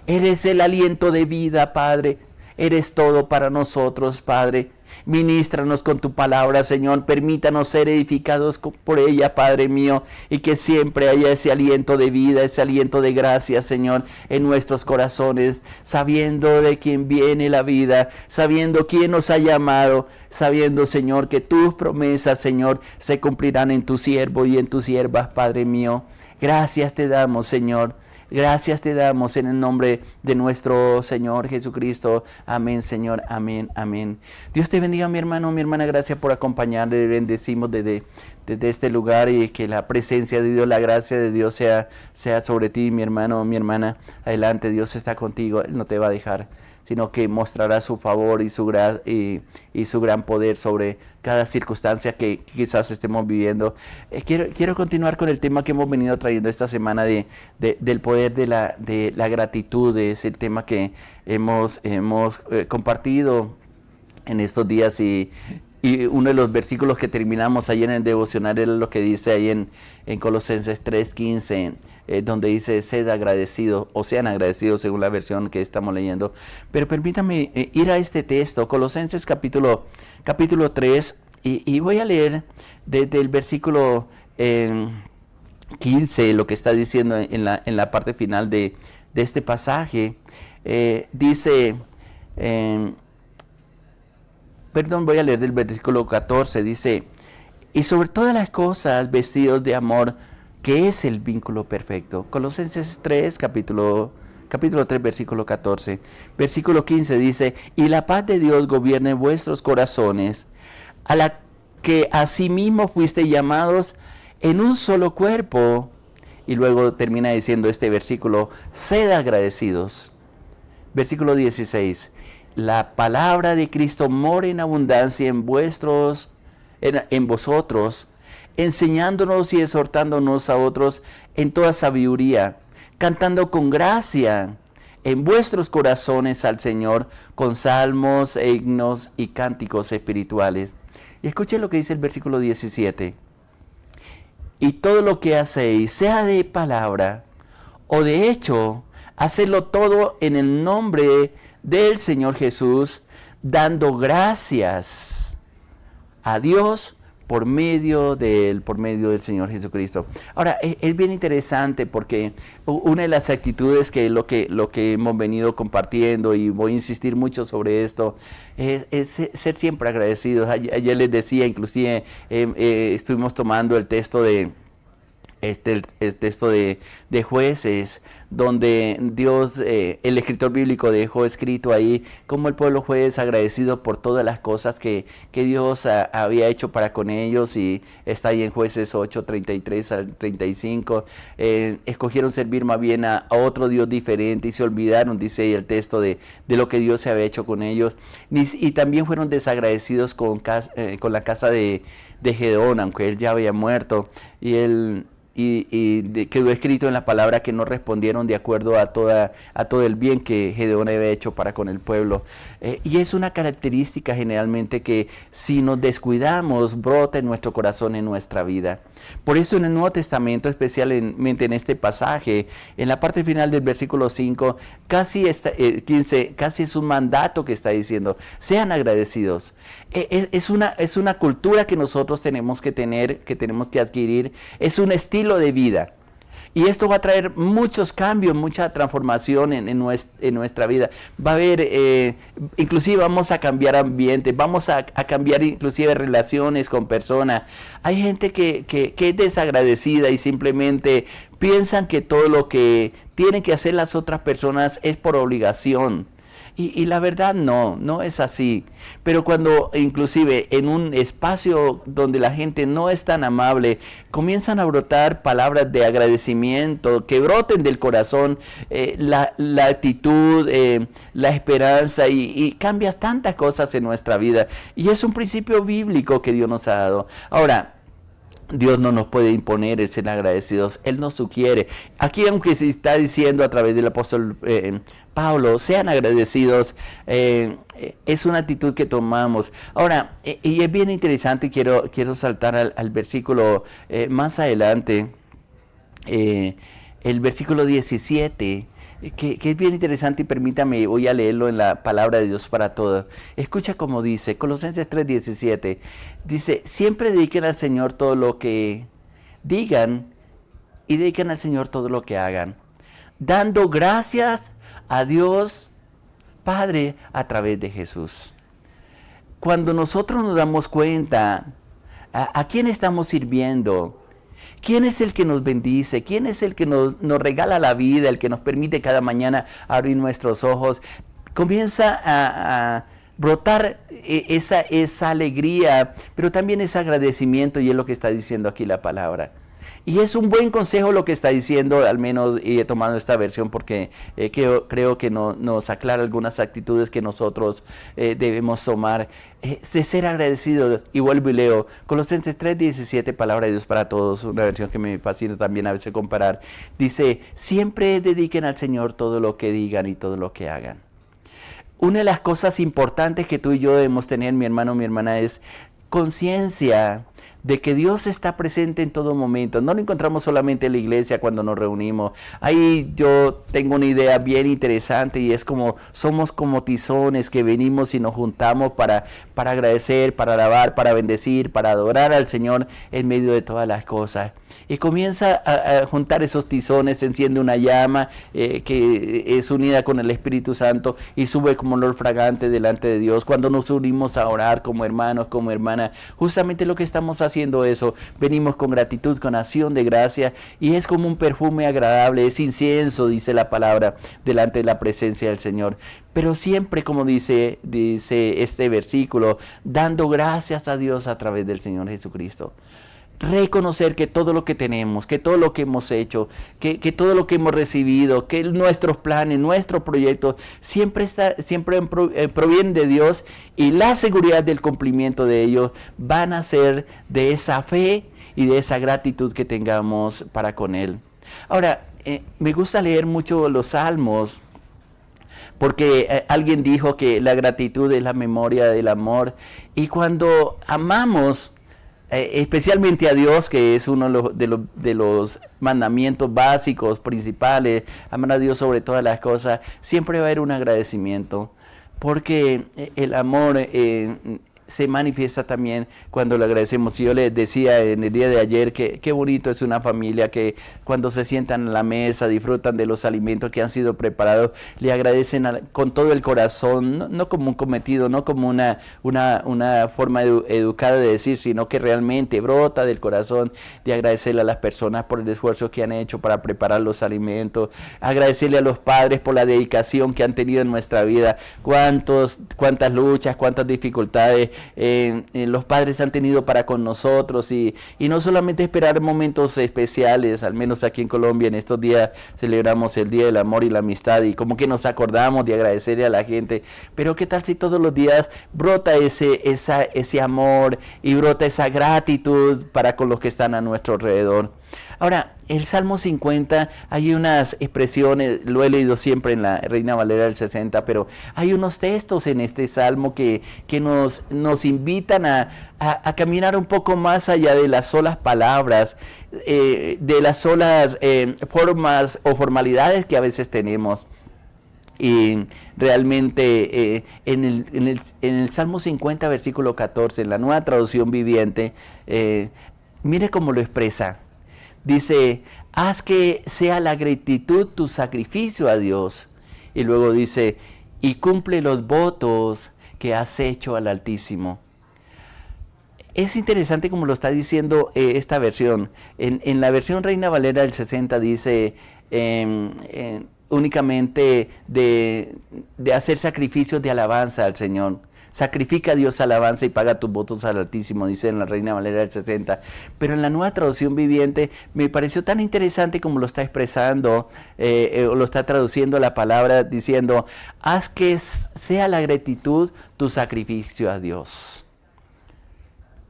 Eres el aliento de vida, Padre. Eres todo para nosotros, Padre. Ministranos con tu palabra, Señor. Permítanos ser edificados por ella, Padre mío, y que siempre haya ese aliento de vida, ese aliento de gracia, Señor, en nuestros corazones, sabiendo de quién viene la vida, sabiendo quién nos ha llamado, sabiendo, Señor, que tus promesas, Señor, se cumplirán en tu siervo y en tus siervas, Padre mío. Gracias te damos, Señor. Gracias te damos en el nombre de nuestro Señor Jesucristo. Amén, Señor. Amén, amén. Dios te bendiga, mi hermano, mi hermana. Gracias por acompañarle. Bendecimos desde este lugar y que la presencia de Dios, la gracia de Dios sea sobre ti, mi hermano, mi hermana. Adelante, Dios está contigo. Él no te va a dejar, sino que mostrará su favor y su gran poder sobre cada circunstancia que quizás estemos viviendo. Quiero continuar con el tema que hemos venido trayendo esta semana del poder de la gratitud. Es el tema que hemos compartido en estos días y uno de los versículos que terminamos ayer en el devocional era lo que dice ahí en Colosenses 3:15, donde dice sed agradecidos o sean agradecidos según la versión que estamos leyendo. Pero permítame ir a este texto, Colosenses capítulo 3, y voy a leer desde el versículo 15 lo que está diciendo en la parte final de este pasaje. Dice... voy a leer del versículo 14, dice, y sobre todas las cosas vestidos de amor, que es el vínculo perfecto. Colosenses 3, capítulo 3, versículo 14. Versículo 15 dice, y la paz de Dios gobierne vuestros corazones, a la que asimismo fuiste llamados en un solo cuerpo. Y luego termina diciendo este versículo, sed agradecidos. Versículo 16. La palabra de Cristo mora en abundancia en vosotros, enseñándonos y exhortándonos a otros en toda sabiduría, cantando con gracia en vuestros corazones al Señor con salmos, himnos y cánticos espirituales. Y escuchen lo que dice el versículo 17. Y todo lo que hacéis, sea de palabra o de hecho, hacedlo todo en el nombre del Señor Jesús, dando gracias a Dios por medio del Señor Jesucristo. Ahora, es bien interesante porque una de las actitudes que lo que hemos venido compartiendo, y voy a insistir mucho sobre esto, es ser siempre agradecidos. Ayer les decía, inclusive estuvimos tomando el texto el texto de Jueces, donde Dios, el escritor bíblico dejó escrito ahí cómo el pueblo fue desagradecido por todas las cosas que Dios había hecho para con ellos, y está ahí en Jueces 8, 33 al 35. Escogieron servir más bien a otro Dios diferente y se olvidaron, dice ahí el texto, de lo que Dios se había hecho con ellos, y también fueron desagradecidos con la casa de Gedeón, aunque él ya había muerto, y quedó escrito en la palabra que no respondieron de acuerdo a todo el bien que Gedeón había hecho para con el pueblo. Y es una característica generalmente que si nos descuidamos brota en nuestro corazón, en nuestra vida. Por eso en el Nuevo Testamento, especialmente en este pasaje, en la parte final del versículo 5, casi es un mandato que está diciendo, sean agradecidos. Es una cultura que nosotros tenemos que tener, que tenemos que adquirir, es un estilo de vida. Y esto va a traer muchos cambios, mucha transformación en nuestra vida. Va a haber, inclusive vamos a cambiar ambiente, vamos a cambiar inclusive relaciones con personas. Hay gente que es desagradecida y simplemente piensan que todo lo que tienen que hacer las otras personas es por obligación. Y la verdad no es así. Pero cuando inclusive en un espacio donde la gente no es tan amable, comienzan a brotar palabras de agradecimiento, que broten del corazón, la actitud, la esperanza, y cambia tantas cosas en nuestra vida. Y es un principio bíblico que Dios nos ha dado. Ahora, Dios no nos puede imponer el ser agradecidos, Él nos sugiere. Aquí, aunque se está diciendo a través del apóstol Pablo, sean agradecidos, es una actitud que tomamos. Ahora, y es bien interesante, quiero saltar al versículo más adelante, el versículo 17. que es bien interesante y permítame, voy a leerlo en la palabra de Dios para todos. Escucha como dice, Colosenses 3:17, dice, siempre dediquen al Señor todo lo que digan y dediquen al Señor todo lo que hagan, dando gracias a Dios Padre a través de Jesús. Cuando nosotros nos damos cuenta a quién estamos sirviendo, quién es el que nos bendice, quién es el que nos regala la vida, el que nos permite cada mañana abrir nuestros ojos, comienza a brotar esa alegría, pero también ese agradecimiento, y es lo que está diciendo aquí la palabra. Y es un buen consejo lo que está diciendo, al menos he tomado esta versión porque creo que nos aclara algunas actitudes que nosotros debemos tomar. De ser agradecidos, y vuelvo y leo, Colosenses 3:17, palabra de Dios para todos, una versión que me fascina también a veces comparar. Dice, siempre dediquen al Señor todo lo que digan y todo lo que hagan. Una de las cosas importantes que tú y yo debemos tener, mi hermano, mi hermana, es conciencia de que Dios está presente en todo momento. No lo encontramos solamente en la iglesia cuando nos reunimos. Ahí yo tengo una idea bien interesante y es como somos como tizones que venimos y nos juntamos para agradecer, para alabar, para bendecir, para adorar al Señor en medio de todas las cosas. Y comienza a juntar esos tizones, se enciende una llama que es unida con el Espíritu Santo y sube como olor fragante delante de Dios. Cuando nos unimos a orar como hermanos, como hermanas, justamente lo que estamos haciendo eso, venimos con gratitud, con acción de gracia, y es como un perfume agradable, es incienso, dice la palabra, delante de la presencia del Señor. Pero siempre, como dice este versículo, dando gracias a Dios a través del Señor Jesucristo. Reconocer que todo lo que tenemos, que todo lo que hemos hecho, que todo lo que hemos recibido, que nuestros planes, nuestros proyectos, siempre provienen de Dios, y la seguridad del cumplimiento de ellos van a ser de esa fe y de esa gratitud que tengamos para con Él. Ahora, me gusta leer mucho los Salmos, porque alguien dijo que la gratitud es la memoria del amor, y cuando amamos, especialmente a Dios, que es uno de los mandamientos básicos, principales, amar a Dios sobre todas las cosas, siempre va a haber un agradecimiento, porque el amor se manifiesta también cuando le agradecemos. Yo les decía en el día de ayer que qué bonito es una familia que cuando se sientan a la mesa disfrutan de los alimentos que han sido preparados, le agradecen con todo el corazón, no como un cometido, no como una forma educada de decir, sino que realmente brota del corazón de agradecerle a las personas por el esfuerzo que han hecho para preparar los alimentos, agradecerle a los padres por la dedicación que han tenido en nuestra vida, cuántas luchas, cuántas dificultades los padres han tenido para con nosotros, y no solamente esperar momentos especiales. Al menos aquí en Colombia en estos días celebramos el Día del Amor y la Amistad, y como que nos acordamos de agradecerle a la gente, pero qué tal si todos los días brota ese amor y brota esa gratitud para con los que están a nuestro alrededor. Ahora, el Salmo 50, hay unas expresiones, lo he leído siempre en la Reina Valera del 60, pero hay unos textos en este Salmo que nos invitan a caminar un poco más allá de las solas palabras, de las solas formas o formalidades que a veces tenemos. Y realmente en el Salmo 50, versículo 14, en la Nueva Traducción Viviente, mire cómo lo expresa. Dice, haz que sea la gratitud tu sacrificio a Dios. Y luego dice, y cumple los votos que has hecho al Altísimo. Es interesante como lo está diciendo esta versión. En la versión Reina Valera del 60 dice únicamente de hacer sacrificios de alabanza al Señor. Sacrifica a Dios alabanza y paga tus votos al Altísimo, dice en la Reina Valera del 60. Pero en la Nueva Traducción Viviente me pareció tan interesante como lo está expresando, o lo está traduciendo la palabra, diciendo, haz que sea la gratitud tu sacrificio a Dios.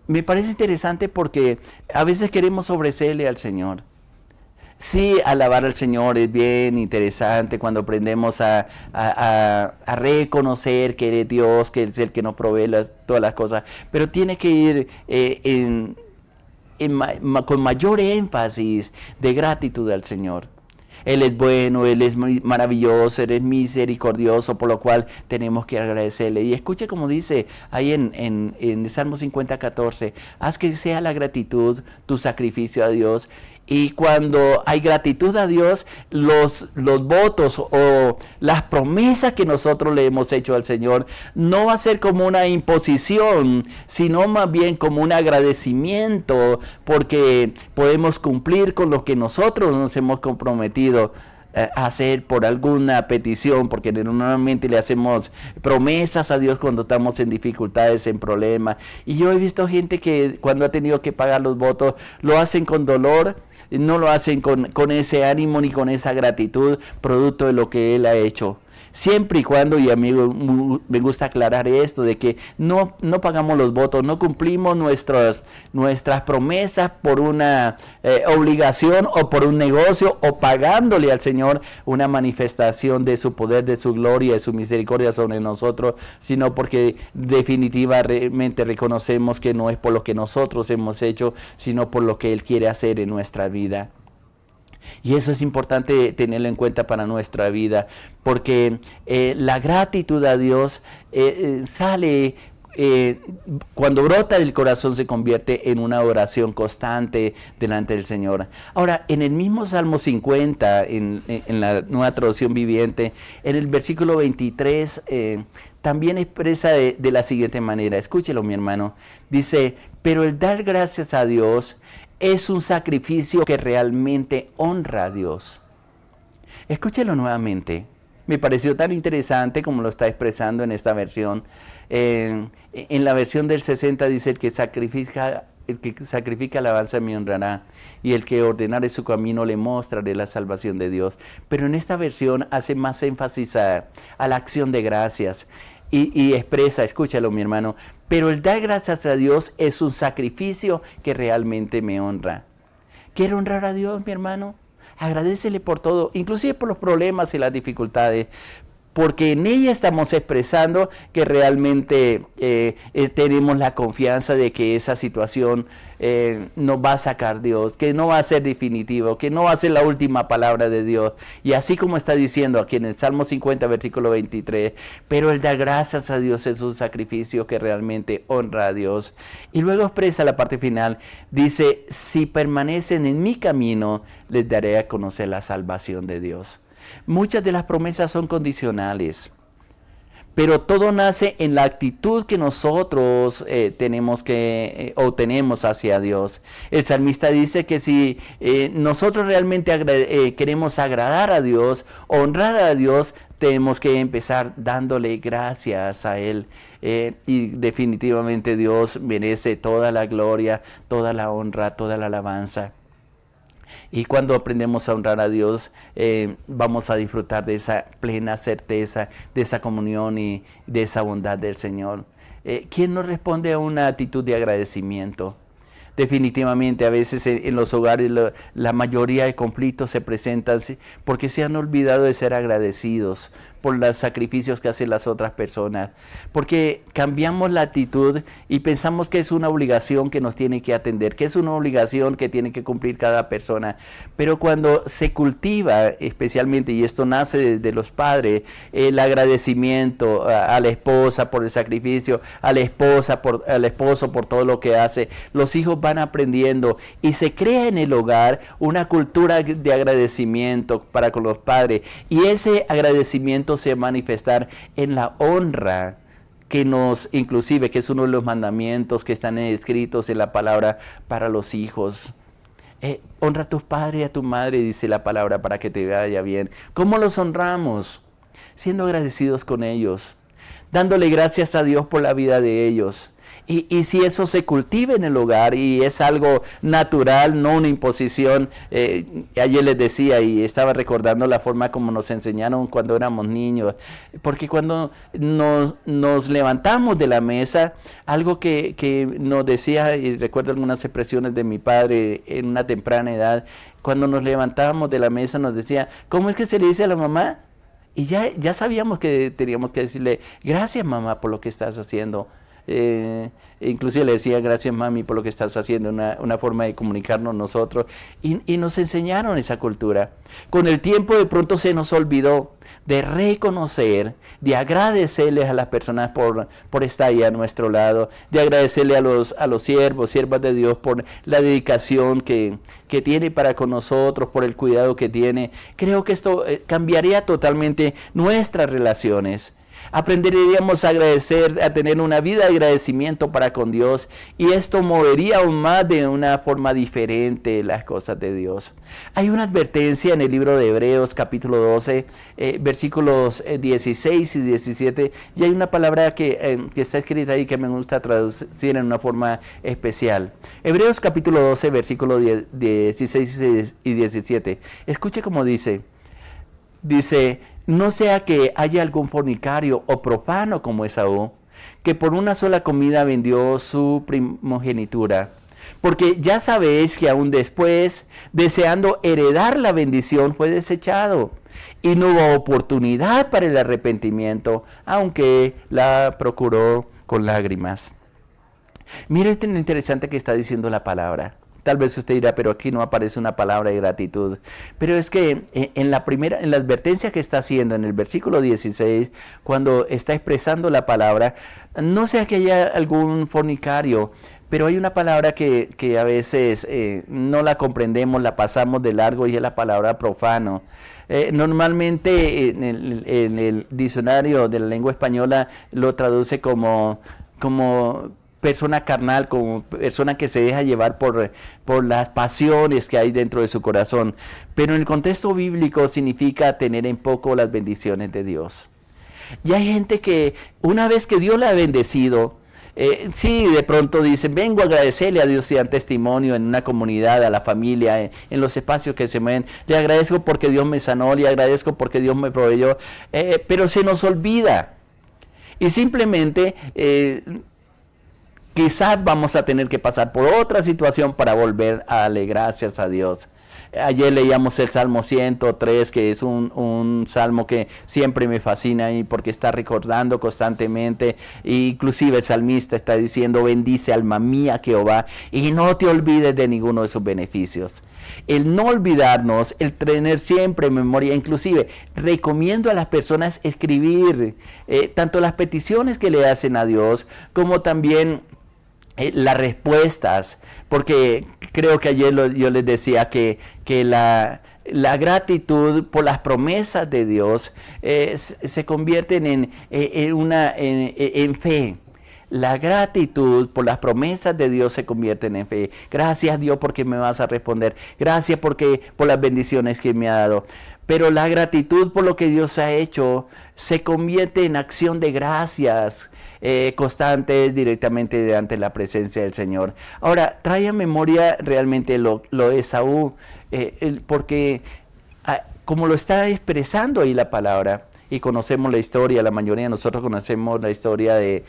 Me parece interesante porque a veces queremos ofrecerle al Señor. Sí, alabar al Señor es bien interesante cuando aprendemos a reconocer que Él es Dios, que Él es el que nos provee todas las cosas, pero tiene que ir con mayor énfasis de gratitud al Señor. Él es bueno, Él es maravilloso, Él es misericordioso, por lo cual tenemos que agradecerle. Y escuche como dice ahí en el Salmo 50:14, haz que sea la gratitud tu sacrificio a Dios. Y cuando hay gratitud a Dios, los votos o las promesas que nosotros le hemos hecho al Señor no va a ser como una imposición, sino más bien como un agradecimiento, porque podemos cumplir con lo que nosotros nos hemos comprometido a hacer por alguna petición, porque normalmente le hacemos promesas a Dios cuando estamos en dificultades, en problemas. Y yo he visto gente que cuando ha tenido que pagar los votos, lo hacen con dolor, no lo hacen con ese ánimo ni con esa gratitud, producto de lo que Él ha hecho. Siempre y cuando, y a mí me gusta aclarar esto, de que no pagamos los votos, no cumplimos nuestras promesas por una obligación o por un negocio, o pagándole al Señor una manifestación de su poder, de su gloria, de su misericordia sobre nosotros, sino porque definitivamente reconocemos que no es por lo que nosotros hemos hecho, sino por lo que Él quiere hacer en nuestra vida. Y eso es importante tenerlo en cuenta para nuestra vida, porque la gratitud a Dios sale cuando brota del corazón, se convierte en una oración constante delante del Señor. Ahora, en el mismo Salmo 50, en la Nueva Traducción Viviente, en el versículo 23, también expresa de la siguiente manera. Escúchelo, mi hermano. Dice, pero el dar gracias a Dios es un sacrificio que realmente honra a Dios. Escúchelo nuevamente. Me pareció tan interesante como lo está expresando en esta versión. En la versión del 60 dice, el que sacrifica alabanza me honrará, y el que ordenare su camino le mostraré la salvación de Dios. Pero en esta versión hace más énfasis a la acción de gracias. Y expresa, escúchalo mi hermano, pero el dar gracias a Dios es un sacrificio que realmente me honra. ¿Quiere honrar a Dios, mi hermano? Agradécele por todo, inclusive por los problemas y las dificultades, porque en ella estamos expresando que realmente tenemos la confianza de que esa situación nos va a sacar Dios, que no va a ser definitivo, que no va a ser la última palabra de Dios. Y así como está diciendo aquí en el Salmo 50, versículo 23, pero el dar gracias a Dios es un sacrificio que realmente honra a Dios. Y luego expresa la parte final, dice, si permanecen en mi camino, les daré a conocer la salvación de Dios. Muchas de las promesas son condicionales, pero todo nace en la actitud que nosotros tenemos hacia Dios. El salmista dice que si nosotros realmente queremos agradar a Dios, honrar a Dios, tenemos que empezar dándole gracias a Él. Y definitivamente Dios merece toda la gloria, toda la honra, toda la alabanza. Y cuando aprendemos a honrar a Dios, vamos a disfrutar de esa plena certeza, de esa comunión y de esa bondad del Señor. ¿Quién no responde a una actitud de agradecimiento? Definitivamente a veces en los hogares la mayoría de conflictos se presentan porque se han olvidado de ser agradecidos por los sacrificios que hacen las otras personas, porque cambiamos la actitud y pensamos que es una obligación que nos tiene que atender, que es una obligación que tiene que cumplir cada persona. Pero cuando se cultiva especialmente, y esto nace de los padres, el agradecimiento a la esposa por el sacrificio, al esposo por todo lo que hace, los hijos van aprendiendo y se crea en el hogar una cultura de agradecimiento para con los padres, y ese agradecimiento se manifestar en la honra que inclusive que es uno de los mandamientos que están escritos en la palabra para los hijos. Honra a tus padres y a tu madre, dice la palabra, para que te vaya bien. ¿Cómo los honramos? Siendo agradecidos con ellos, dándole gracias a Dios por la vida de ellos. Y si eso se cultiva en el hogar y es algo natural, no una imposición. Ayer les decía y estaba recordando la forma como nos enseñaron cuando éramos niños, porque cuando nos levantamos de la mesa, algo que nos decía, y recuerdo algunas expresiones de mi padre en una temprana edad, cuando nos levantábamos de la mesa nos decía, ¿cómo es que se le dice a la mamá? Y ya sabíamos que teníamos que decirle, gracias mamá por lo que estás haciendo. Inclusive le decía, gracias mami por lo que estás haciendo, una forma de comunicarnos nosotros. Y nos enseñaron esa cultura. Con el tiempo de pronto se nos olvidó de reconocer, de agradecerles a las personas por estar ahí a nuestro lado, de agradecerle a los siervos, siervas de Dios por la dedicación que tiene para con nosotros, por el cuidado que tiene. Creo que esto cambiaría totalmente nuestras relaciones. Aprenderíamos a agradecer, a tener una vida de agradecimiento para con Dios, y esto movería aún más de una forma diferente las cosas de Dios. Hay una advertencia en el libro de Hebreos capítulo 12, versículos 16 y 17, y hay una palabra que está escrita ahí que me gusta traducir en una forma especial. Hebreos capítulo 12, versículos 16 y 17. Escuche cómo dice. Dice: no sea que haya algún fornicario o profano como Esaú, que por una sola comida vendió su primogenitura. Porque ya sabéis que aún después, deseando heredar la bendición, fue desechado, y no hubo oportunidad para el arrepentimiento, aunque la procuró con lágrimas. Mire lo interesante que está diciendo la palabra. Tal vez usted dirá, pero aquí no aparece una palabra de gratitud. Pero es que en la advertencia que está haciendo en el versículo 16, cuando está expresando la palabra, no sea que haya algún fornicario, pero hay una palabra que a veces no la comprendemos, la pasamos de largo, y es la palabra profano. Normalmente en el diccionario de la lengua española lo traduce como persona carnal, como persona que se deja llevar por las pasiones que hay dentro de su corazón. Pero en el contexto bíblico significa tener en poco las bendiciones de Dios. Y hay gente que una vez que Dios la ha bendecido, sí, de pronto dicen, vengo a agradecerle a Dios y dar testimonio en una comunidad, a la familia, en los espacios que se mueven. Le agradezco porque Dios me sanó, le agradezco porque Dios me proveyó, pero se nos olvida. Y simplemente quizás vamos a tener que pasar por otra situación para volver a darle gracias a Dios. Ayer leíamos el Salmo 103, que es un salmo que siempre me fascina, y porque está recordando constantemente. Inclusive el salmista está diciendo: bendice alma mía Jehová, y no te olvides de ninguno de sus beneficios. El no olvidarnos, el tener siempre en memoria. Inclusive recomiendo a las personas escribir tanto las peticiones que le hacen a Dios, como también las respuestas, porque creo que ayer yo les decía que la gratitud por las promesas de Dios se convierten en fe. La gratitud por las promesas de Dios se convierten en fe. Gracias, Dios, porque me vas a responder. Gracias por las bendiciones que me ha dado. Pero la gratitud por lo que Dios ha hecho se convierte en acción de gracias constantes directamente ante la presencia del Señor. Ahora, trae a memoria realmente lo de Esaú, porque como lo está expresando ahí la palabra, y conocemos la historia, la mayoría de nosotros conocemos la historia de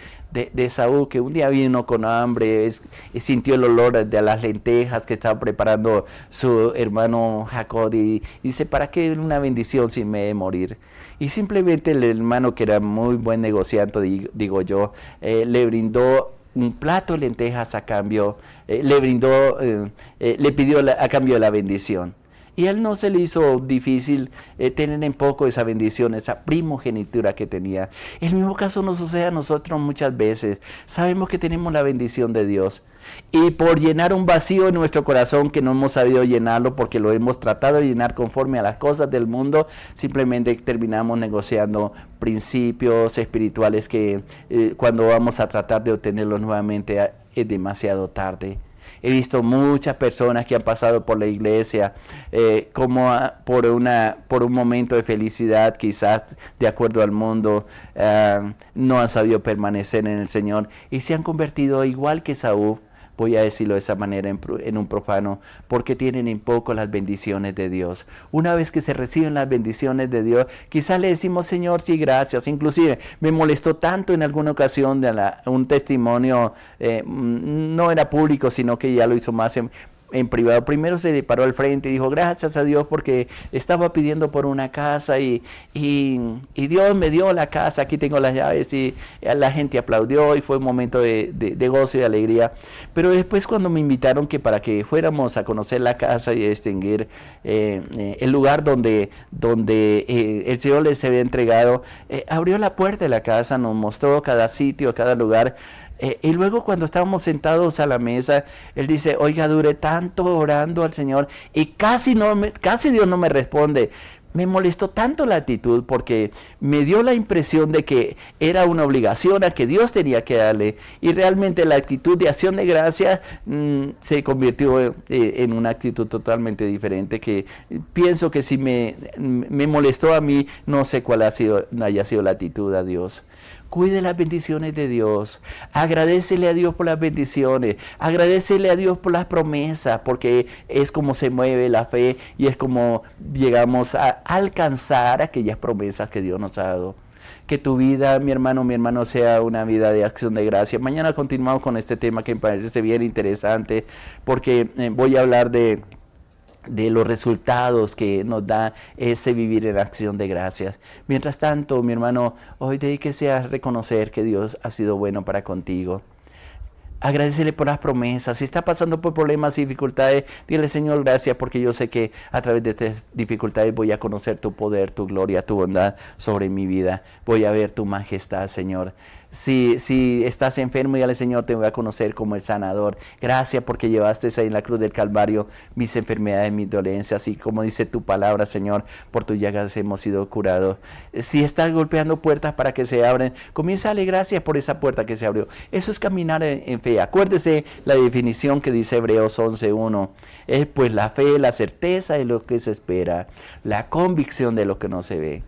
Esaú, que un día vino con hambre, y sintió el olor de las lentejas que estaba preparando su hermano Jacob, y dice: ¿para qué una bendición si me he de morir? Y simplemente el hermano, que era muy buen negociante, digo yo, le brindó un plato de lentejas a cambio, le pidió a cambio de la bendición. Y a él no se le hizo difícil tener en poco esa bendición, esa primogenitura que tenía. El mismo caso nos sucede a nosotros muchas veces. Sabemos que tenemos la bendición de Dios, y por llenar un vacío en nuestro corazón que no hemos sabido llenarlo, porque lo hemos tratado de llenar conforme a las cosas del mundo, simplemente terminamos negociando principios espirituales que cuando vamos a tratar de obtenerlos nuevamente es demasiado tarde. He visto muchas personas que han pasado por la iglesia como por un momento de felicidad, quizás de acuerdo al mundo, no han sabido permanecer en el Señor, y se han convertido igual que Saúl, voy a decirlo de esa manera, en un profano, porque tienen en poco las bendiciones de Dios. Una vez que se reciben las bendiciones de Dios, quizás le decimos: Señor, sí, gracias. Inclusive me molestó tanto en alguna ocasión un testimonio, no era público, sino que ya lo hizo más en privado. Primero se le paró al frente y dijo, gracias a Dios porque estaba pidiendo por una casa y Dios me dio la casa, aquí tengo las llaves, y la gente aplaudió y fue un momento de gozo y de alegría. Pero después cuando me invitaron que para que fuéramos a conocer la casa y a distinguir el lugar donde el Señor les había entregado, abrió la puerta de la casa, nos mostró cada sitio, cada lugar. Y luego cuando estábamos sentados a la mesa, él dice, oiga, duré tanto orando al Señor y casi Dios no me responde. Me molestó tanto la actitud porque me dio la impresión de que era una obligación a que Dios tenía que darle, y realmente la actitud de acción de gracia se convirtió en una actitud totalmente diferente, que pienso que si me molestó a mí, no sé cuál haya sido la actitud a Dios. Cuide las bendiciones de Dios. Agradécele a Dios por las bendiciones. Agradécele a Dios por las promesas, porque es como se mueve la fe y es como llegamos a alcanzar aquellas promesas que Dios nos ha dado. Que tu vida, mi hermano, sea una vida de acción de gracia. Mañana continuamos con este tema que me parece bien interesante, porque voy a hablar de los resultados que nos da ese vivir en acción de gracias. Mientras tanto, mi hermano, hoy dedíquese a reconocer que Dios ha sido bueno para contigo. Agradecele por las promesas. Si está pasando por problemas y dificultades, dile, Señor, gracias, porque yo sé que a través de estas dificultades voy a conocer tu poder, tu gloria, tu bondad sobre mi vida. Voy a ver tu majestad, Señor. Si estás enfermo, dile, Señor, te voy a conocer como el sanador. Gracias porque llevaste ahí en la cruz del Calvario mis enfermedades, mis dolencias. Y como dice tu palabra, Señor, por tus llagas hemos sido curados. Si estás golpeando puertas para que se abren, comienza a darle gracias por esa puerta que se abrió. Eso es caminar en fe. Acuérdese la definición que dice Hebreos 11:1. Es pues la fe, la certeza de lo que se espera, la convicción de lo que no se ve.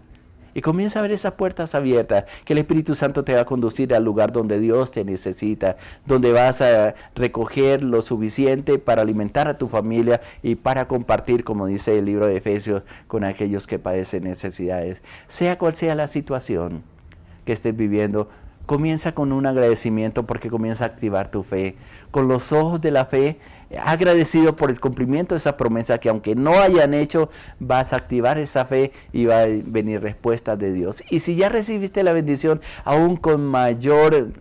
Y comienza a ver esas puertas abiertas, que el Espíritu Santo te va a conducir al lugar donde Dios te necesita, donde vas a recoger lo suficiente para alimentar a tu familia y para compartir, como dice el libro de Efesios, con aquellos que padecen necesidades. Sea cual sea la situación que estés viviendo, comienza con un agradecimiento, porque comienza a activar tu fe. Con los ojos de la fe, agradecido por el cumplimiento de esa promesa que aunque no hayan hecho, vas a activar esa fe y va a venir respuesta de Dios. Y si ya recibiste la bendición, aún con mayor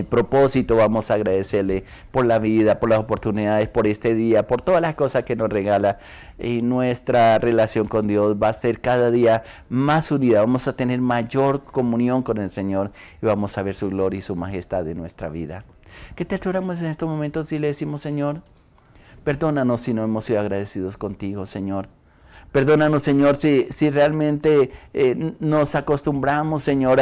propósito vamos a agradecerle por la vida, por las oportunidades, por este día, por todas las cosas que nos regala. Y nuestra relación con Dios va a ser cada día más unida, vamos a tener mayor comunión con el Señor y vamos a ver su gloria y su majestad en nuestra vida. ¿Qué te oramos en estos momentos y le decimos, Señor, perdónanos si no hemos sido agradecidos contigo, Señor? Perdónanos, Señor, si realmente nos acostumbramos, Señor,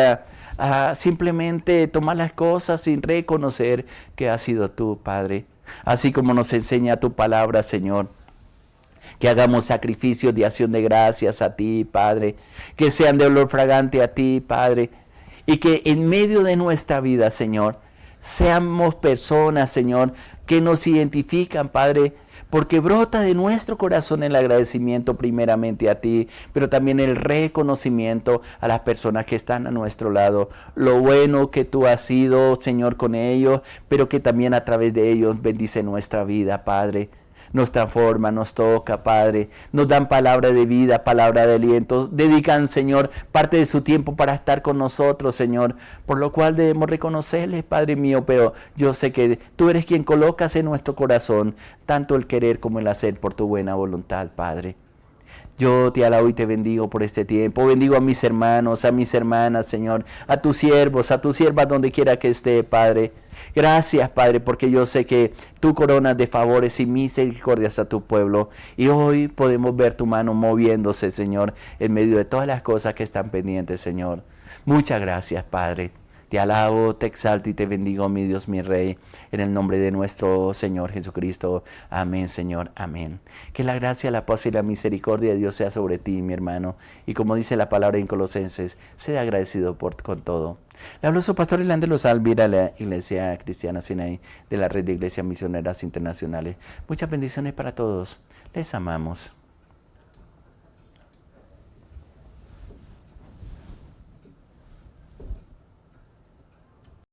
a simplemente tomar las cosas sin reconocer que has sido tú, Padre. Así como nos enseña tu palabra, Señor. Que hagamos sacrificios de acción de gracias a ti, Padre. Que sean de olor fragante a ti, Padre. Y que en medio de nuestra vida, Señor, seamos personas, Señor, que nos identifican, Padre, porque brota de nuestro corazón el agradecimiento primeramente a ti, pero también el reconocimiento a las personas que están a nuestro lado. Lo bueno que tú has sido, Señor, con ellos, pero que también a través de ellos bendice nuestra vida, Padre. Nos transforma, nos toca, Padre. Nos dan palabra de vida, palabra de aliento. Dedican, Señor, parte de su tiempo para estar con nosotros, Señor. Por lo cual debemos reconocerles, Padre mío, pero yo sé que tú eres quien colocas en nuestro corazón tanto el querer como el hacer por tu buena voluntad, Padre. Yo te alabo y te bendigo por este tiempo. Bendigo a mis hermanos, a mis hermanas, Señor, a tus siervos, a tus siervas donde quiera que esté, Padre. Gracias, Padre, porque yo sé que tú coronas de favores y misericordias a tu pueblo. Y hoy podemos ver tu mano moviéndose, Señor, en medio de todas las cosas que están pendientes, Señor. Muchas gracias, Padre. Te alabo, te exalto y te bendigo, mi Dios, mi Rey, en el nombre de nuestro Señor Jesucristo. Amén, Señor, amén. Que la gracia, la paz y la misericordia de Dios sea sobre ti, mi hermano. Y como dice la palabra en Colosenses, sea agradecido con todo. Le habló su pastor Irlande Lozal, a la Iglesia Cristiana Sinaí de la Red de Iglesias Misioneras Internacionales. Muchas bendiciones para todos. Les amamos.